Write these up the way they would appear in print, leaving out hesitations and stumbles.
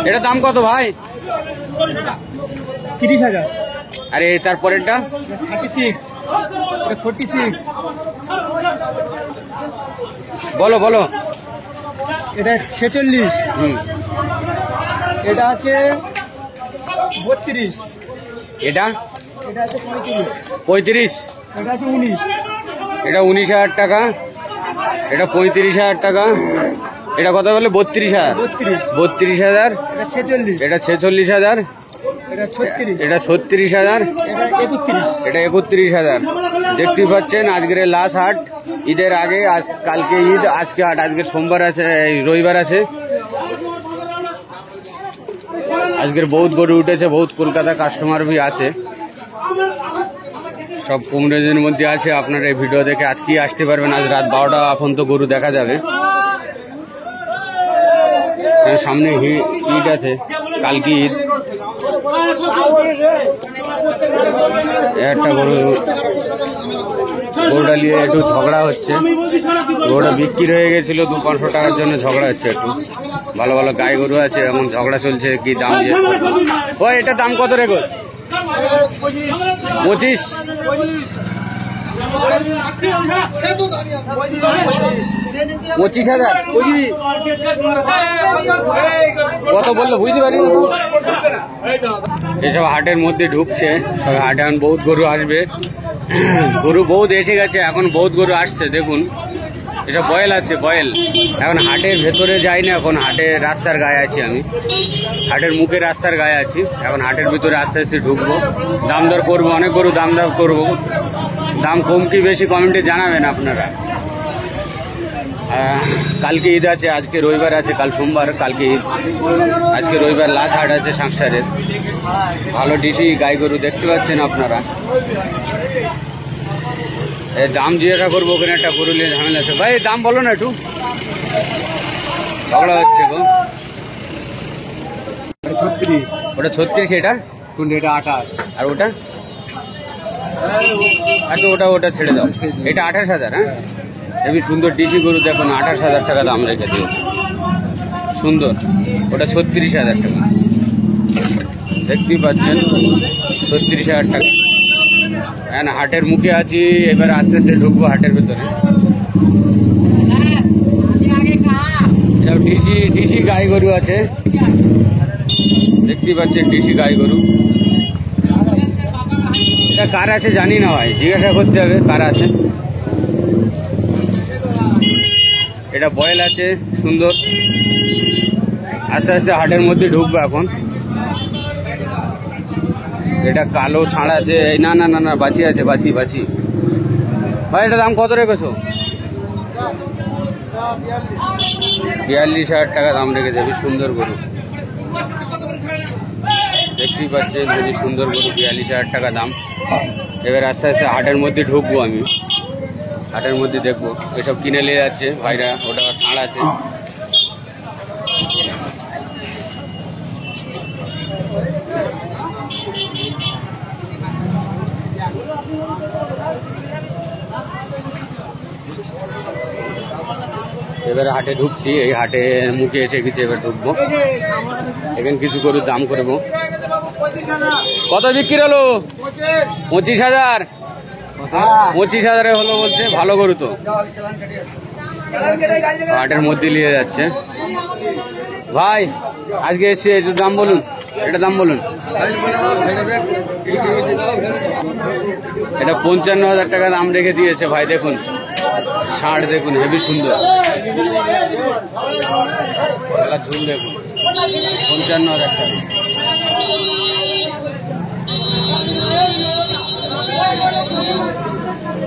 এটা দাম কত ভাই? 30,000। আরে তারপরেরটা 36, 46। বলো বলো। এটা 46। এটা আছে 32। এটা এটা আছে 35। 35। এটা আছে 19। এটা 19,000 টাকা। এটা 35,000 টাকা। এটা কত বলে? 32,000। 32,000। এটা 46। এটা 46,000। এটা 36। এটা 36,000। এটা 31। এটা 31,000। দেখতেই পাচ্ছেন আজকের লাস্ট হাট, ঈদের আগে। আজ কালকে ঈদ, আজকে হাট। আজকে সোমবার আছে, রবিবার আছে। আজকের বহুত গরু উঠেছে, বহুত কলকাতা কাস্টমার ভি আছে, সব কম রেঞ্জের মধ্যে আছে। আপনারা এই ভিডিও দেখে আজকেই আসতে পারবেন। আজ রাত 12টা পর্যন্ত গরু দেখা যাবে। সামনে ঈদ আছে, কালকে ঈদ। একটা গরুটা নিয়ে একটু ঝগড়া হচ্ছে। গরুটা বিক্রি হয়ে গেছিল 200-500 টাকার জন্য ঝগড়া হচ্ছে একটু। ভালো ভালো গাই গরু আছে, এমন ঝগড়া চলছে কি দাম দিয়ে। ওই এটা দাম কত রেখো? 25। $25,000। কত বললো বুঝতে পারি। এসব হাটের মধ্যে ঢুকছে সব হাটে, এখন বহুত গরু আসবে। গরু বহুত এসে গেছে, এখন বহুত গরু আসছে। দেখুন এসব বয়েল আছে, বয়েল। এখন হাটের ভেতরে যাই না, এখন হাটের রাস্তার গায়ে আছি আমি, হাটের মুখে রাস্তার গায়ে আছি। এখন হাটের ভিতরে আস্তে আস্তে ঢুকবো, দাম দর করবো। অনেক গরু দাম দর করবো। দাম কম কি বেশি কমেন্টে জানাবেন আপনারা। কালকে ঈদ আছে, আজকে রবিবার আছে, কাল সোমবার, কালকে ঈদ, আজকে রবিবার লাস্ট হাট আছে সংসারের। ভালো ডিসি গাই গরু দেখতে পাচ্ছেন আপনারা। এই দাম জিজ্ঞাসা করবো, ওখানে একটা গরু নিয়ে ঝামেলা আছে। ভাই দাম বলো না একটু, ঝগড়া হচ্ছে গো। 36। ওটা 36, এটা কোনটা? এটা 28। আর ওটা? আচ্ছা ওটা ছেড়ে দাও। এটা 28,000। হ্যাঁ, হেবি সুন্দর ডিসি গরু দেখুন, 28,000 টাকা দাম রেখে দিয়েছে, সুন্দর। ওটা 36,000 টাকা, দেখতেই পাচ্ছেন 36,000 টাকা। হ্যাঁ, হাটের মুখে আছি, এবার আস্তে আস্তে ঢুকবো হাটের ভেতরে। ডিসি গাই গরু আছে, দেখতেই পাচ্ছেন ডিসি গাই গরু। এটা কার আছে জানি না ভাই, জিজ্ঞাসা করতে হবে কার আছে। এটা বয়েল আছে সুন্দর। আস্তে আস্তে হাটের মধ্যে ঢুকবো এখন। এটা কালো ষাঁড় আছে। না না না না, বাছি আছে, বাছি। ভাই এটা দাম কত রেখেছো? 42,000 টাকা দাম রেখেছে। হেবি সুন্দর গরু, দেখতেই পাচ্ছেন হেবি সুন্দর গরু, 42,000 টাকা দাম। এবার আস্তে আস্তে হাটের মধ্যে ঢুকবো আমি, হাটের মধ্যে দেখবো। এসব কিনে নিয়ে যাচ্ছে ভাইরা। ওটা ষাঁড় আছে। এবার হাটে ঢুকছি, এই হাটের মুখে এসে গেছি, এবার ঢুকবো। এখানে কিছু গরুর দাম করবো। কত বিক্রি হলো? 25,000। 25,000 হলো বলছে, ভালো গরু তো। হাটের মধ্যে নিয়ে যাচ্ছে ভাই। আজকে এসে একটু দাম বলুন, এটা দাম বলুন। এটা 55,000 টাকা দাম রেখে দিয়েছে ভাই। দেখুন ষাঁড়, দেখুন হেবি সুন্দর, ঝুল দেখুন, 55,000 টাকা।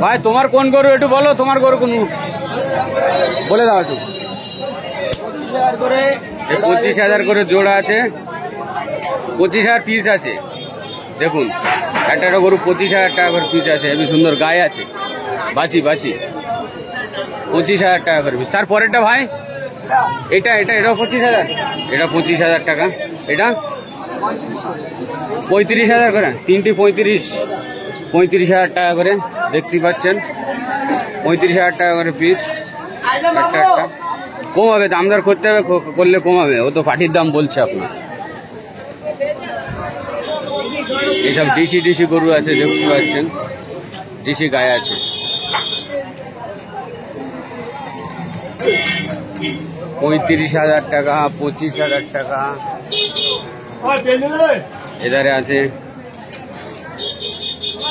ভাই তোমার কোন গরু একটু বলো, তোমার গরু কোন বলে দাও একটু। 25,000 করে জোড়া আছে, 25,000 পিস আছে। দেখুন একটা গরু 25,000 টাকা করে পিস আছে, হেবি সুন্দর গায়ে আছে, বাছি 25,000 টাকা করে পিস। তারপরেরটা ভাই এটাও 25,000। এটা 25,000 টাকা। এটা 35,000 করে, তিনটি 35,000 টাকা করে। দেখতে পাচ্ছেন 35,000 টাকা করে পিস একটা। কম হবে, দামদার করতে হবে, করলে কম হবে। ও তো পাটির দাম বলছে আপনার। এইসব ডিসি গরু আছে, দেখতে পাচ্ছেন, ডিসি গায়ে আছে। 35,000 টাকা, 25,000 টাকা এধারে আছে।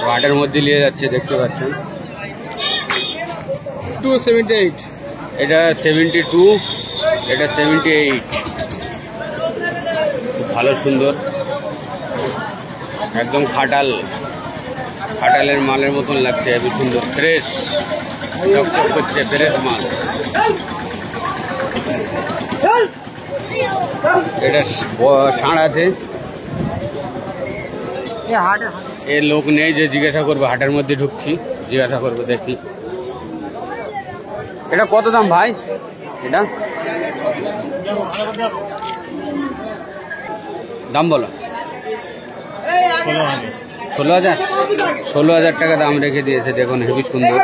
হাটের মধ্যে নিয়ে যাচ্ছে, দেখতে পাচ্ছেন। 278 এটা 72, এটা 78। খুব ভালো, সুন্দর, একদম খাটালের মালের মতন লাগছে, খুব সুন্দর, ফ্রেশ, চকচক করছে, ফ্রেশ মাল। এটা ষাঁড় আছে। এর লোক নেই যে জিজ্ঞাসা করবো, হাটের মধ্যে ঢুকছি, জিজ্ঞাসা করবো, দেখি এটা কত দাম ভাই? এটা দাম বলো। 16,000 16,000 টাকা দাম রেখে দিয়েছে, দেখুন, হেবি সুন্দর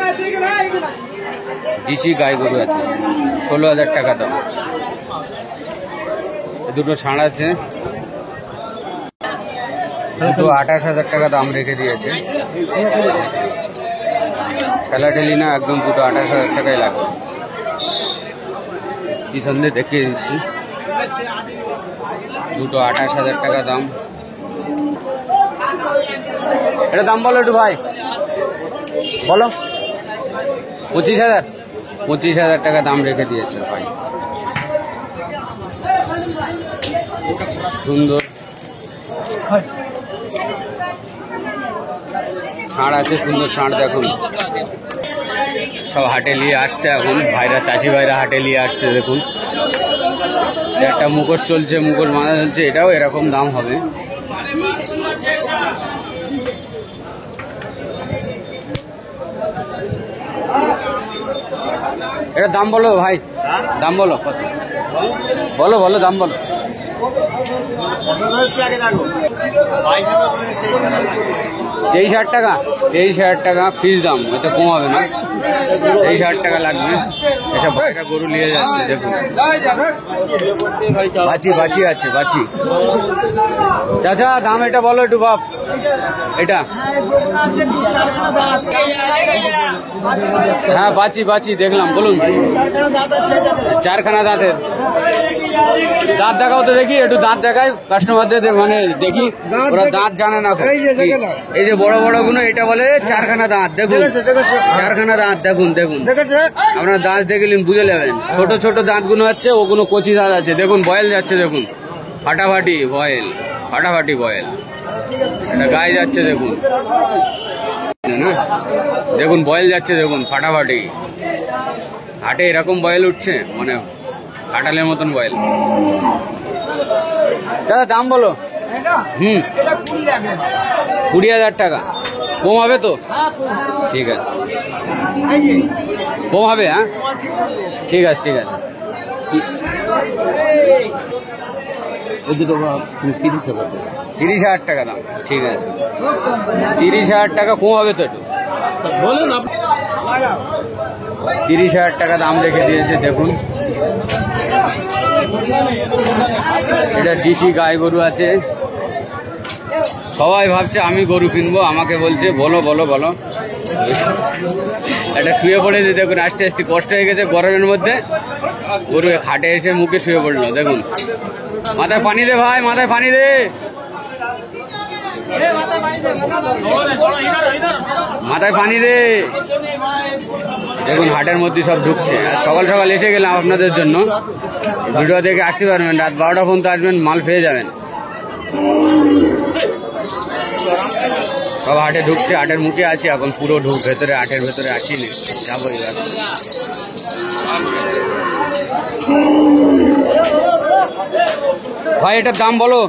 ডিসি গাই গরু আছে, 16,000 টাকা দাম। দুটো ষাঁড় আছে, দুটো 28,000 টাকা দাম রেখে দিয়েছে। ঠেলাঠেলি না, একদম দুটো 28,000 টাকাই লাগবে। পিছন দিয়ে দেখিয়ে দিচ্ছি, দুটো 28,000 টাকা দাম। এটা দাম বলো একটু ভাই, বলো। 25,000 টাকা দাম রেখে দিয়েছে ভাই। সুন্দর ষাঁড় আছে, সুন্দর ষাঁড়, দেখুন। সব হাটে নিয়ে আসছে এখন ভাইরা, চাষি ভাইরা হাটে নিয়ে আসছে, দেখুন। একটা মুখোশ চলছে, মুখোশ বাঁধা চলছে, এটাও এরকম দাম হবে। এটা দাম বলো ভাই, দাম বলো কত, বলো দাম বলো। 23,000 টাকা, 23,000 টাকা ফিস দাম, এটা কম হবে না। 23,000 টাকা লাগবে। এসব ভাইরা গরু নিয়ে যাচ্ছে, দেখুন। বাছি আছে, বাছি। চাচা দাম এটা বলো একটু বাপ। এটা হ্যাঁ, বাছি দেখলাম, বলুন। 4খানা দাঁতের। দাঁত দেখাও তো দেখি, একটু দাঁত দেখাই কাস্টমারদের, মানে দেখি, ওরা দাঁত জানে না। এই যে বড় বড় গুলো, এটা বলে 4খানা দাঁত, দেখুন, 4খানা দাঁত, দেখুন। আপনার দাঁত দেখলেন বুঝে নেবেন। ছোট দাঁত গুলো হচ্ছে, ওগুলো কচি দাঁত আছে, দেখুন। বয়েল যাচ্ছে, দেখুন, ফাটাফাটি বয়েল। এটা গায়ে যাচ্ছে, দেখুন, দেখুন, বয়েল যাচ্ছে, দেখুন, ফাটাফাটি। হাটে এরকম বয়েল উঠছে, মানে কাঁঠালের মতন বয়েল। দাদা দাম বলো। 20,000 টাকা। কম হবে তো? ঠিক আছে, কম হবে। হ্যাঁ, ঠিক আছে। 30,000 টাকা দাম, ঠিক আছে। 30,000 টাকা কম হবে তো একটু বলুন। 30,000 টাকা দাম রেখে দিয়েছে, দেখুন। এটা ডিসি গাই গরু আছে। সবাই ভাবছে আমি গরু কিনবো, আমাকে বলছে বলো। এটা শুয়ে পড়েছে, দেখুন, আস্তে কষ্ট হয়ে গেছে গরমের মধ্যে। গরু খাটে এসে মুখে শুয়ে পড়লো, দেখুন। মাথায় পানি দে ভাই, মাথায় পানি দে। মাথায় পানি দে। দেখুন হাটের মধ্যে সব ঢুকছে। আর সকাল সকাল এসে গেলাম আপনাদের জন্য, ভিডিও দেখে আসতে পারবেন, রাত 12টা পর্যন্ত আসবেন, মাল পেয়ে যাবেন। সব হাটে ঢুকছে, হাটের মুখে আছি এখন, পুরো ভেতরে, হাটের ভেতরে আছি না, যাবো এবার। ভাই এটার দাম বলো।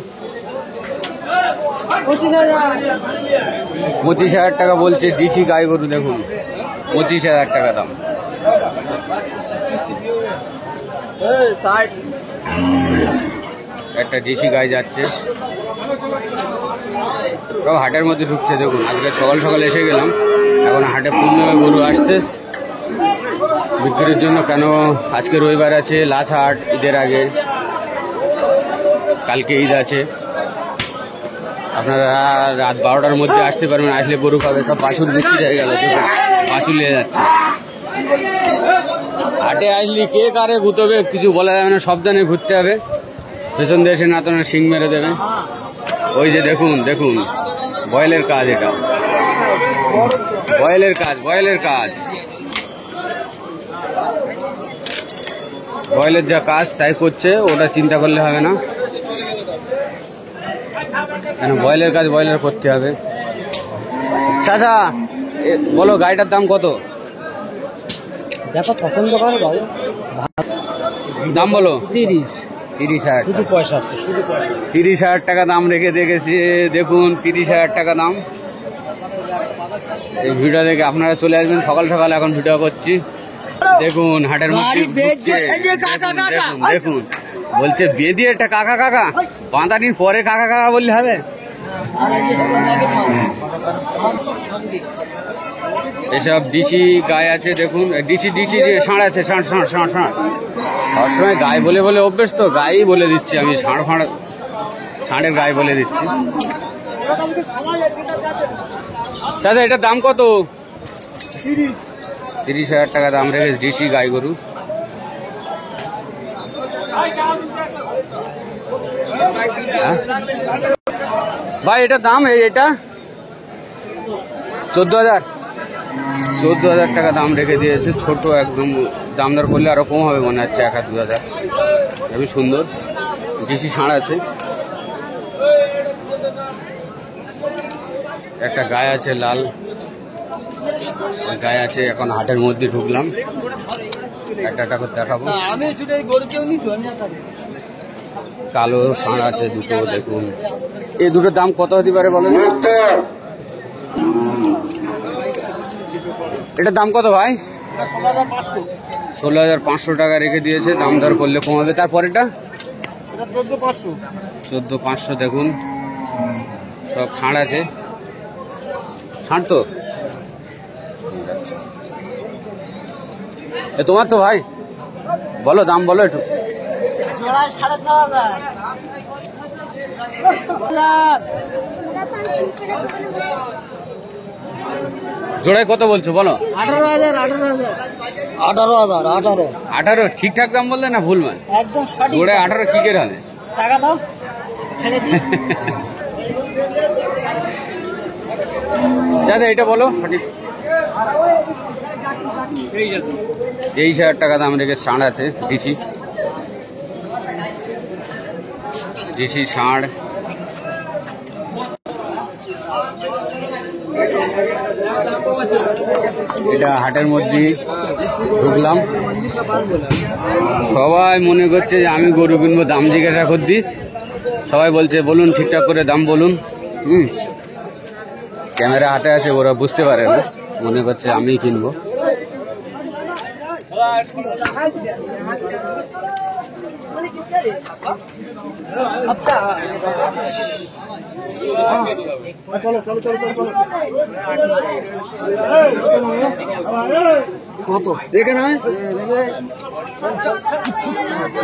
25,000 টাকা বলছে, ডিসি গাই গরু, দেখুন, 25,000 টাকা দাম। একটা ডিসি গাই যাচ্ছে, সব হাটের মধ্যে ঢুকছে, দেখুন। আজকে সকাল সকাল এসে গেলাম, এখন হাটে পূর্ণিমা গরু আসছে, বিক্রির জন্য। কেন আজকে রবিবার আছে, লাস্ট হাট ঈদের আগে, কালকে ঈদ আছে। আপনারা রাত 12টার মধ্যে আসতে পারবেন, আসলে গরু পাবে। সব বাছুর বিক্রি হয়ে গেল, বাছুর নিয়ে যাচ্ছে। হাটে আসলে কে কারে ঘুরতে কিছু বলা যাবে না, সাবধানে ঘুরতে হবে। পেছন দিয়ে এসে না তো শিং মেরে দেবে। ওই যে দেখুন দেখুন, বয়েলের কাজ, এটা বয়েলের কাজ, বয়েলের কাজ। বয়েলের যা কাজ তাই করছে, ওটা চিন্তা করলে হবে না। কেন বয়েলের কাজ বয়েলের করতে হবে। চাচা বলো, গাড়িটার দাম কত? দেখো পছন্দ করো ভাই। দাম বলো। 30,000 শুধু পয়সা হচ্ছে, শুধু পয়সা। 30,000 টাকা দাম রেখে দেখেছি। দেখুন 30,000 টাকা দাম। এই ভিডিও দেখে আপনারা চলে আসবেন সকাল সকাল, এখন ভিডিও করছি। দেখুন হাটের মধ্যে দেখুন দেখুন, বলছে বেঁধে একটা কাকা কাকা, 5 দিন পরে কাকা কাকা বললে হবে? এসব ডিসি গায়ে আছে, দেখুন ডিসি ডিসি ষাঁড় আছে, ষাঁড় ষাঁড় ষাঁড় ষাঁড়। সবসময় গায়ে বলে বলে অভ্যেস তো, গায়েই বলে দিচ্ছি আমি, ষাঁড় ফাঁড় ষাঁড়ের গায়ে বলে দিচ্ছি। চাচা এটার দাম কত? 30,000 টাকা দাম রেখেছে, ডিসি গাই গরু। ভাই এটার দাম, এটা 14,000 টাকা দাম রেখে দিয়েছে। ছোট একদম, দাম দর করলে আরো কম হবে মনে হচ্ছে, 1,000-2,000। খুবই সুন্দর ডিসি ষাঁড় আছে। একটা গায়ে আছে লাল গায়ে আছে। এখন হাটের মধ্যে ঢুকলাম, একটা করে দেখাবো। কালো ষাঁড় আছে দুটো, দেখুন। এই দুটোর দাম কত হতে পারে বলেন? এটার দাম কত ভাই? 16,500 টাকা রেখে দিয়েছে, দাম দর করলে কম হবে। তারপরেটা 14,500। দেখুন সব ষাঁড় আছে, ষাঁড় তো তোমার তো ভাই, বলো দাম বলো একটু। জোড়ায় কত বলছো বলো? 18,000 ঠিকঠাক দাম বললে না ভুল? মানে একদম সঠিক। জোড়ায় 18 কি করে হবে? টাকা দাও, ছেড়ে দিই। দাদা এটা বলো সঠিক। 23,000 টাকা দাম রেখে ষাঁড় আছে, ডিসি ডিসি ষাঁড়। এটা হাটের মধ্যে ঢুকলাম, সবাই মনে করছে যে আমি গরু কিনবো, দাম জিজ্ঞাসা করছিস। সবাই বলছে বলুন ঠিকঠাক করে দাম বলুন। ক্যামেরা হাতে আছে, ওরা বুঝতে পারে না, মনে করছে আমি কিনবো। কত দেখে না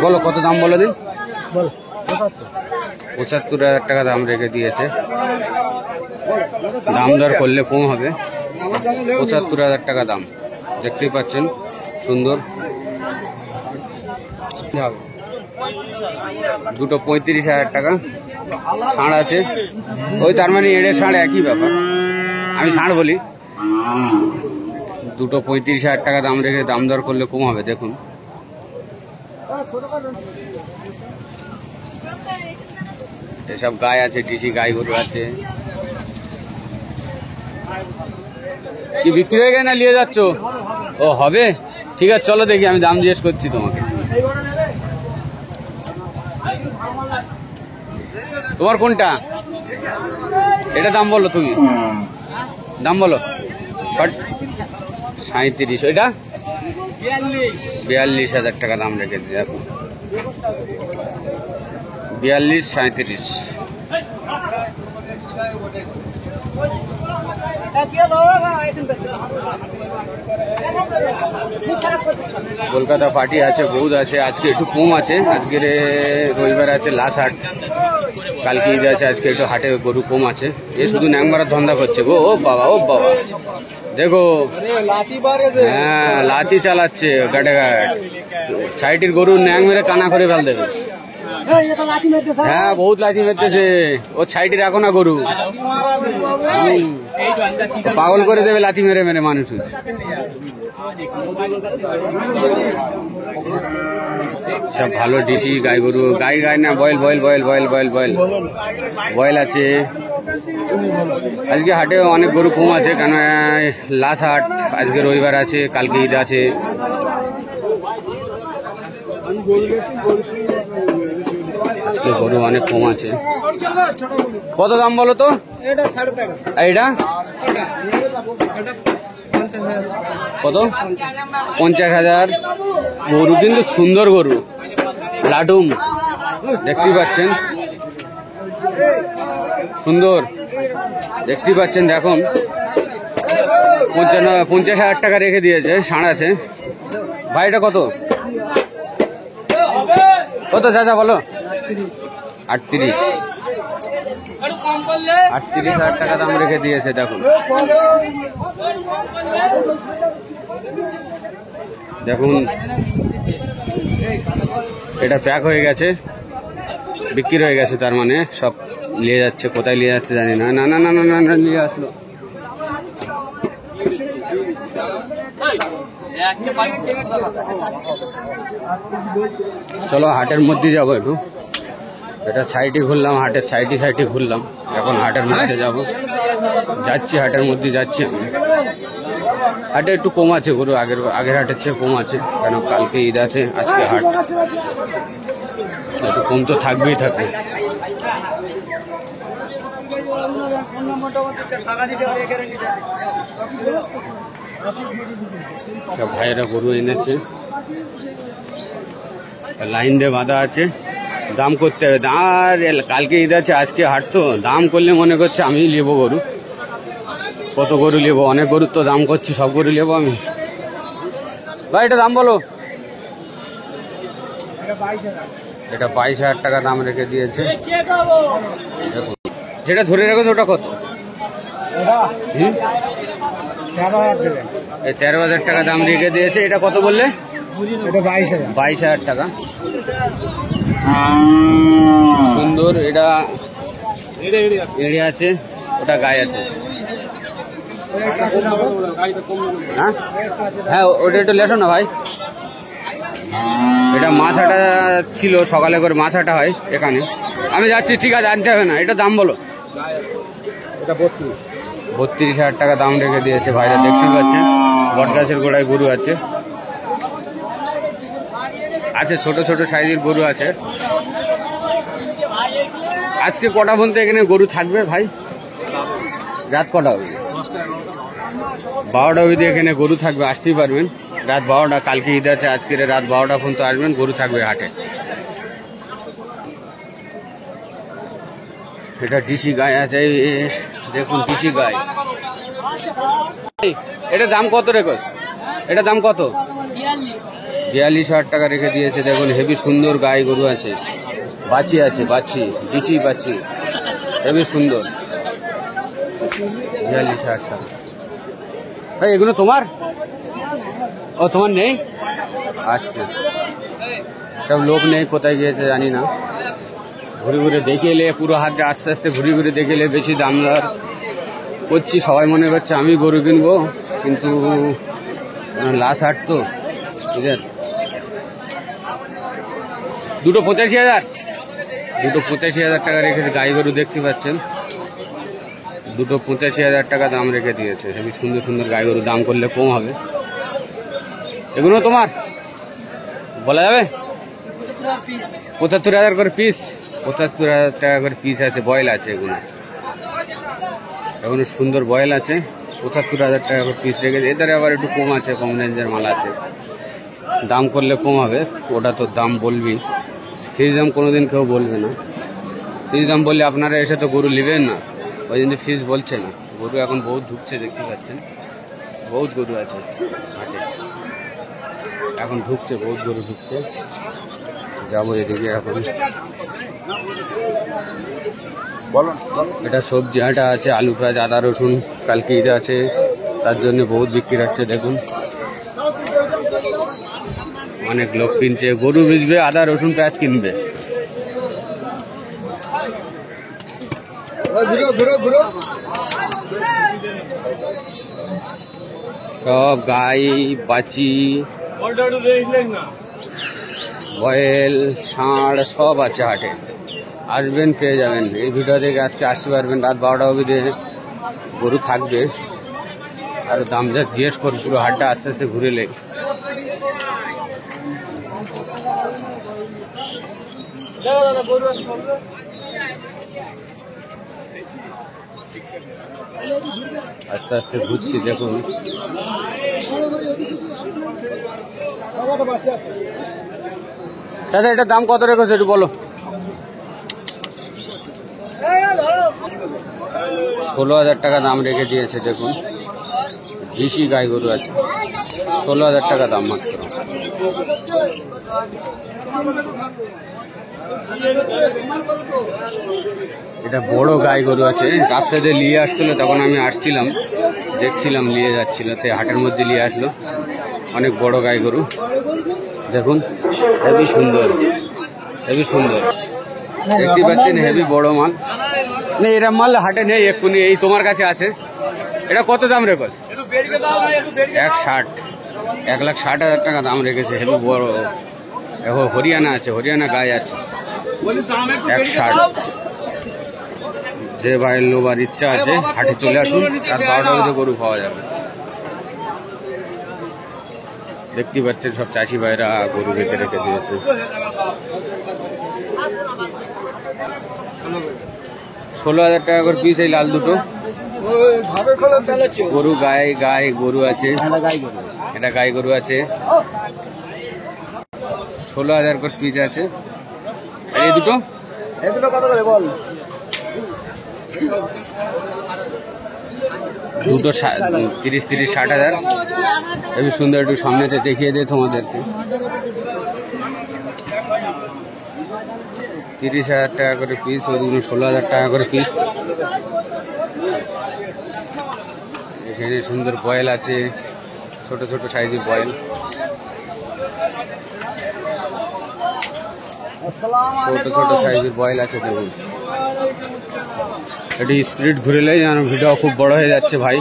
বলো, কত দাম বলো দিন। বলো। 75,000 টাকা দাম রেখে দিয়েছে, দাম দর করলে কম হবে। 75,000 টাকা দাম, দেখতেই পাচ্ছেন সুন্দর। দুটো 35,000 টাকা ষাঁড় আছে। ওই তার মানে এড়ে ষাঁড় একই ব্যাপার, আমি ষাঁড় বলি। দুটো 35,000 টাকা দাম রেখে দাম দর করলে কম হবে। দেখুন এসব গায়ে আছে, ডিসি গাই গরু আছে। কি বিক্রি হয়ে গেছে না নিয়ে যাচ্ছ? ও হবে, ঠিক আছে চলো দেখি, আমি দাম জিজ্ঞেস করছি তোমাকে। তোমার কোনটা? এটা দাম বলো, তুমি দাম বলো। 37। ওইটা 42,000 টাকা দাম রেখে দিই। 42, 37। কলকাতা পার্টি আছে, বহুত আছে, আজকে একটু কম আছে। আজকের রবিবার আছে, লাস্ট হাট, কালকে ঈদ আছে, আজকে একটু হাটে গরু কম আছে। এ শুধু ন্যাংমারার ধান্দা করছে গো। ও বাবা, ও বাবা, দেখো, হ্যাঁ লাঠি চালাচ্ছে গাটে গাট। সাইডের গরু ন্যাং মেরে কানা করে ফেল দেবে। হ্যাঁ বহুত লাঠি মেরতেছে, ও সাইডের রাখো না গরু, পাগল করে দেবে লাঠি মেরে মেরে মানুষ। সব ভালো ডিসি গাই গরু, গাই না, বয়েল বয়েল বয়েল বয়েল বয়েল বয়েল বয়েল আছে। আজকে হাটে অনেক গরু কম আছে, কেন লাস্ট হাট, আজকে রবিবার আছে, কালকে ঈদ আছে। আজকে গরু অনেক কম আছে। কত দাম বলো তো? এইটা কত? 50,000। গরু কিন্তু সুন্দর গরু, লাডুম, দেখতেই পাচ্ছেন, সুন্দর দেখতেই পাচ্ছেন। দেখুন 50,000 টাকা রেখে দিয়েছে, ষাঁড় আছে। ভাই এটা কত কত চাচা বলো? 38,000 টাকা দাম রেখে দিয়েছে। দেখুন দেখুন, এটা প্যাক হয়ে গেছে, বিক্রি হয়ে গেছে, তার মানে সব নিয়ে যাচ্ছে। কোথায় নিয়ে যাচ্ছে জানি না। না না না না না, নিয়ে আসলো। চলো হাটের মধ্যে যাবো একটু। এটা সাইডে ঘুরলাম, হাটের সাইডে ঘুরলাম, এখন হাটের মধ্যে যাব। যাচ্ছি হাটের মধ্যে যাচ্ছি আমি। হাটে একটু কম আছে গরু, আগের হাটের চেয়ে কম আছে, কেন কালকে ঈদ আছে, আজকে হাট, একটু কম তো থাকবেই থাকবে। ভাইয়েরা গরু এনেছে, লাইন দিয়ে বাঁধা আছে, দাম করতে হবে। আর কালকে ঈদ আছে, আজকে হাট, তো দাম করলে মনে করছে আমি নেবো গরু। কত গরু নেবো, অনেক গরুর তো দাম করছি, সব গরু নেবো আমি। ভাই এটা দাম বলো? এটা 22,000 টাকা দাম রেখে দিয়েছে। দেখুন যেটা ধরে রেখেছে ওটা কত? 13,000 টাকা দাম রেখে দিয়েছে। এটা কত বললে? 22,000 টাকা। সুন্দর, এটা এড়ে আছে, ওটা গায়ে আছে। হ্যাঁ হ্যাঁ, ওটা একটু লেসো না ভাই। এটা মাছ আটা ছিল, সকালে করে মাছ আটা হয় এখানে। আমি যাচ্ছি, ঠিক আছে, আনতে হবে না। এটা দাম বলো? 32,000 টাকা দাম রেখে দিয়েছে ভাইরা, দেখতেই পাচ্ছেন। বটগাছের গোড়ায় গরু আছে, ছোট ছোট সাইজের গরু আছে। আজকে কটা পর্যন্ত এখানে গরু থাকবে ভাই? রাত কটা হবে? 12টা অবধি এখানে গরু থাকবে, আসতেই পারবেন রাত 12টা। কালকে ঈদ আছে, আজকে রাত 12টা পর্যন্ত আসবেন, গরু থাকবে হাটে। এটা ডিসি গায়ে আছে, দেখুন ডিসি গায়ে। এটা দাম কত রেখো? এটা দাম কত? 42,000 টাকা রেখে দিয়েছে। দেখুন হেভি সুন্দর গায়ে গরু আছে, বাছি আছে, বাছি ডিসি বাছি, হেভি সুন্দর। 42,000 টাকা। ভাই এগুলো তোমার? ও তোমার নেই? আচ্ছা, সব লোক নেই, কোথায় গিয়েছে জানি না। ঘুরে ঘুরে দেখে এলে, পুরো হাটে আস্তে আস্তে ঘুরে ঘুরে দেখে এলে বেশি দাম দর করছি। সবাই মনে করছে আমি গরু কিনবো, কিন্তু লাস্ট হাট তো, বুঝলেন। দুটো 85,000, দুটো 85,000 টাকা রেখেছে। গাই গরু দেখতে পাচ্ছেন, দুটো 85,000 টাকা দাম রেখে দিয়েছে। হেবি সুন্দর সুন্দর গাই গরু, দাম করলে কম হবে। এগুলো তোমার বলা যাবে? 75,000 করে পিস, 75,000 টাকা করে পিস আছে। বয়েল আছে এগুলো, এগুলো সুন্দর বয়েল আছে। 75,000 টাকা করে পিস রেখেছে। এদের আবার একটু কম আছে, কম রেঞ্জের মাল আছে, দাম করলে কম হবে। ওটা তো দাম বলবি, ফিস দাম কোনোদিন কেউ বলবে না। ফিস দাম বললে আপনারা এসে তো গরু নেবেন না, ওই জন্য ফিস বলছে না। গরু এখন বহুত ঢুকছে, দেখতে পাচ্ছেন বহুত গরু আছে হাটে, এখন ঢুকছে, বহুত গরু ঢুকছে। যাবো এদিকে এখন। এটা সবজি হাটা আছে, আলু পেঁয়াজ আদা রসুন, কালকে ঈদ আছে তার জন্য বহুত বিক্রি হচ্ছে। দেখুন অনেক লোক কিনছে, গরু বেচবে, আদা রসুন পেঁয়াজ কিনবে। সব গাই বাছি বয়েল ষাঁড় সব আছে হাটে, আসবেন পেয়ে যাবেন। এই ভিডিও থেকে আজকে আসতে পারবেন, রাত 12টা অবধি গরু থাকবে। আর দাম যা জিজ্ঞেস কর, পুরো হাটটা আস্তে আস্তে ঘুরে লে। আস্তে আস্তে ঘুরছি, দেখুন দাদা এটার দাম কত রেখেছে একটু বলো। 16,000 টাকা দাম রেখে দিয়েছে। দেখুন দেশি গাই গরু আছে, 16,000 টাকা দাম মাত্র। এটা বড় গাই গরু আছে, রাস্তায় দিয়ে নিয়ে আসছিল, তখন আমি আসছিলাম দেখছিলাম, নিয়ে যাচ্ছিল, তাই হাটের মধ্যে নিয়ে আসলো। অনেক বড় গাই গরু, দেখুন হেভি সুন্দর, হেভি সুন্দর, দেখতে পাচ্ছেন হেভি বড় মাল। নেই এরা মাল হাটে নেই, এক্ষুনি এই তোমার কাছে আছে। এটা কত দাম রেখেছে? 1,60,000, 1,60,000 টাকা দাম রেখেছে। হেভি বড়, এখন হরিয়ানা আছে, হরিয়ানা গায়ে আছে, 1,60,000। যে ভাইয়ের লোবার ইচ্ছা আছে হাটে চলে আসুন, আর 12টা মধ্যে গরু পাওয়া যাবে। দেখতে পাচ্ছেন সব চাষি ভাইরা গরু বেঁধে রেখে দিয়েছে। 16,000 টাকা করে পিস এই লাল দুটো গরু। গায়ে গরু আছে, এটা গাই গরু আছে, 16,000 করে পিস আছে। আর এই দুটো কত করে বল? দুটো 30-60,000। খুবই সুন্দর, একটু সামনেতে দেখিয়ে দে তোমাদেরকে। 30,000 টাকা করে পিস, ওইগুলো 16,000 টাকা করে পিস। এখানে সুন্দর বয়েল আছে, ছোট ছোট সাইজের বয়েল, ছোট ছোট সাইজের বয়েল আছে। দেখুন এটি স্পিড ঘুরেলে যেন ভিডিও খুব বড় হয়ে যাচ্ছে ভাই।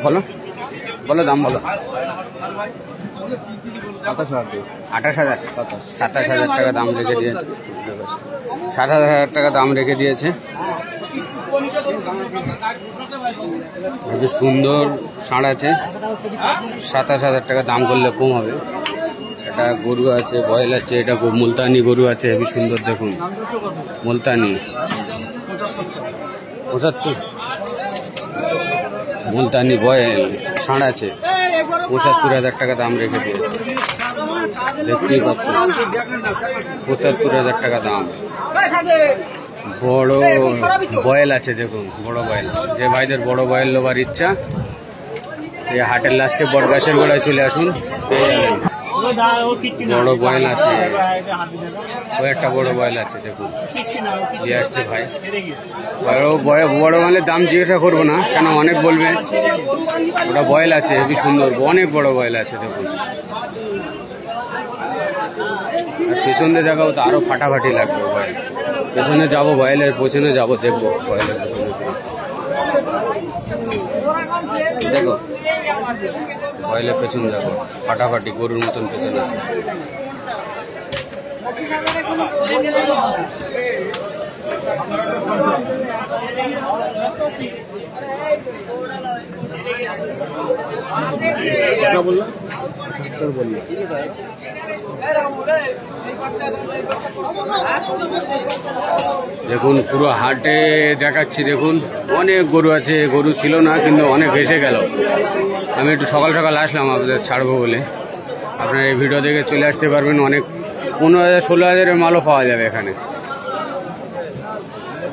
বলো বলো দাম বলো। 28,000, 27,000 টাকা দাম রেখে দিয়েছে, 27,000 টাকা দাম রেখে দিয়েছে। খুবই সুন্দর ষাঁড় আছে, 27,000 টাকা দাম করলে কম হবে। এটা গরু আছে, বয়েল আছে, এটা মুলতানি গরু আছে, হেবি সুন্দর। দেখুন মুলতানি 75, মুলতানি বয়েল ষাঁড় আছে, 75,000 টাকা দাম রেখে দিয়েছে। দেখতেই পাচ্ছেন 75,000 টাকা দাম। বড় বয়েল আছে, দেখুন বড় বয়েল। যে ভাইদের বড় বয়েল লোবার ইচ্ছা, এই হাটের লাস্টে বড় গাছের গোড়ায় চলে আসুন, পেয়ে যাবেন। বড় বয়েল আছে, কয়েকটা বড় বয়েল আছে, দেখুন দিয়ে আসছে ভাই। বড় মালের দাম জিজ্ঞাসা করবো না, কেন অনেক বলবে। ওটা বয়েল আছে, হেবি সুন্দর, অনেক বড় বয়েল আছে। দেখুন পেছনে দেখাও তো আরো ফাটাফাটি লাগবে বয়েল। পেছনে যাবো, বয়েলের পেছনে যাবো, দেখবো বয়েলের পেছনে। দেখো বয়েলের পেছন দেখো, ফাটাফাটি গরুর মতন পেছন আছে। দেখুন পুরো হাটে দেখাচ্ছি, দেখুন অনেক গরু আছে। গরু ছিল না, কিন্তু অনেক ভেসে গেল। আমি একটু সকাল সকাল আসলাম আপনাদের ছাড়বো বলে। আপনারা এই ভিডিও দেখে চলে আসতে পারবেন। অনেক 15,000-16,000 মালও পাওয়া যাবে এখানে।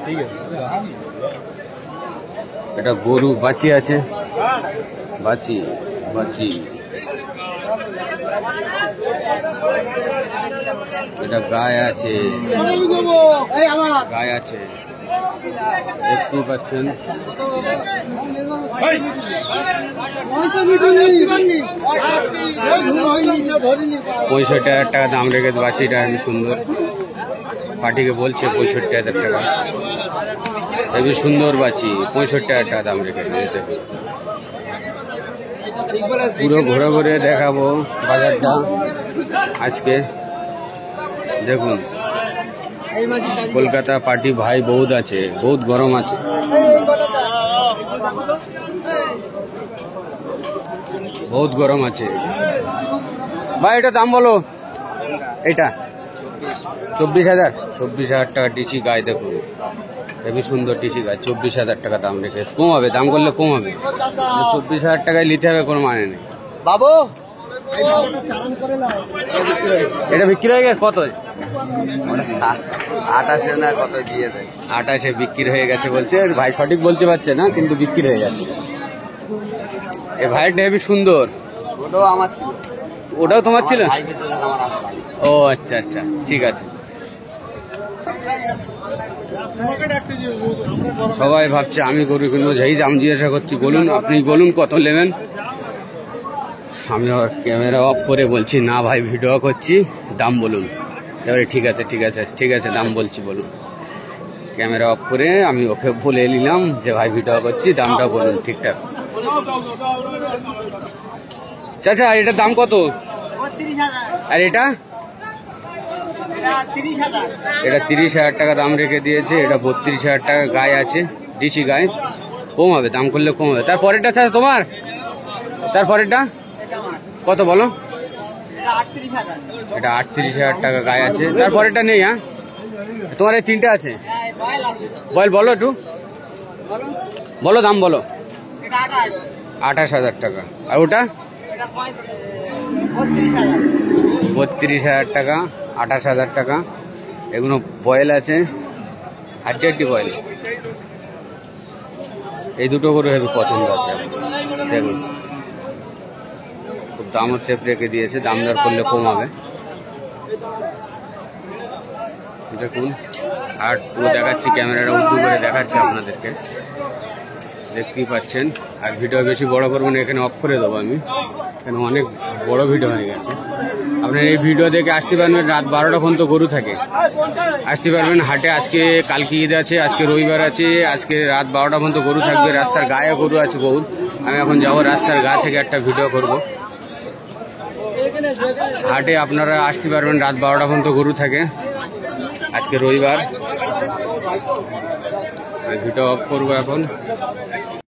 ঠিক আছে। এটা গরু বাছি আছে, বাছি বাছি। এটা গায়ে আছে, গায়ে আছে, দেখতেই পাচ্ছেন। 65,000 টাকা দাম রেখেছে বাছিটা, হেবি সুন্দর। পার্টিকে বলছে 65,000 টাকা, হেবি সুন্দর বাছি, 65,000 টাকা দাম রেখেছে। পুরো ঘুরে ঘুরে দেখাবো বাজারটা আজকে। দেখুন কলকাতা পার্টি ভাই বহুত আছে, বহুত গরম আছে। বহুত গরম আছে ভাই। এটা দাম বলো, এটা 24,000, 24,000 টাকা টিসি গায়ে। দেখুন হেবি সুন্দর টিসি গায়ে, 24,000 টাকা দাম রেখে। কম হবে, দাম করলে কম হবে। 24,000 টাকায় নিতে হবে, কোনো মানে নেই বাবু। এটা বিক্রি হয়ে গেছে কত? 28 না কত দিয়ে দেয়, 28 বিক্রি হয়ে গেছে বলছে ভাই। সঠিক বলতে পারছে না, কিন্তু বিক্রি হয়ে গেছে। এই ভাইটা হেবি সুন্দর। ওটাও আমার ছিল। ওটাও তোমার ছিল? ও আচ্ছা আচ্ছা, ঠিক আছে। সবাই ভাবছে আমি গরু কিনবো, যেই দাম জিজ্ঞাসা করছি বলুন, আপনি বলুন কত নেবেন। আমি আবার ক্যামেরা অফ করে বলছি না ভাই ভিডিও করছি, দাম বলুন। এবারে ঠিক আছে ঠিক আছে ঠিক আছে, দাম বলছি বলুন। ক্যামেরা অফ করে আমি ওকে বলে নিলাম যে ভাই ভিডিও করছি, দামটা বলুন ঠিকঠাক। চাচা এটার দাম কত? আর এটা? এটা 30,000 টাকা দাম রেখে দিয়েছে। এটা 32,000 টাকা গায়ে আছে, ডিসি গায়ে। কম হবে, দাম করলে কম হবে। তারপরেরটা চাচা তোমার? তারপরেরটা কত বলো? এটা 38,000 টাকা গায়ে আছে। তারপরেরটা নেই? হ্যাঁ তোমার এই তিনটা আছে। বল বলো একটু বলো, দাম বলো। 28,000 টাকা। আর ওটা? 32,000 টাকা, 28,000 টাকা। এগুলো বয়েল আছে, হাড্ডি বয়েল। এই দুটো করে হেবি পছন্দ আছে। দেখুন খুব দামও সেফ রেখে দিয়েছে, দাম দর করলে কম হবে। দেখুন আর পুরো দেখাচ্ছি, ক্যামেরাটা উদ্দু করে দেখাচ্ছি আপনাদেরকে, দেখতেই পাচ্ছেন। আর ভিডিও বেশি বড় করবো না, এখানে অফ করে দেবো আমি, কেন অনেক বড় ভিডিও হয়ে গেছে। আপনার এই ভিডিও দেখে আসতে পারবেন, রাত 12টা পর্যন্ত গরু থাকে, আসতে পারবেন হাটে। আজকে কালকে ঈদ আছে, আজকে রবিবার আছে, আজকে রাত 12টা পর্যন্ত গরু থাকবে। রাস্তার গায়ে গরু আছে বহুত। আমি এখন যাবো রাস্তার গা থেকে একটা ভিডিও করব। হাটে আপনারা আসতে পারবেন, রাত 12টা পর্যন্ত গরু থাকে, আজকে রবিবার। ভিডিও অফ করবো এখন।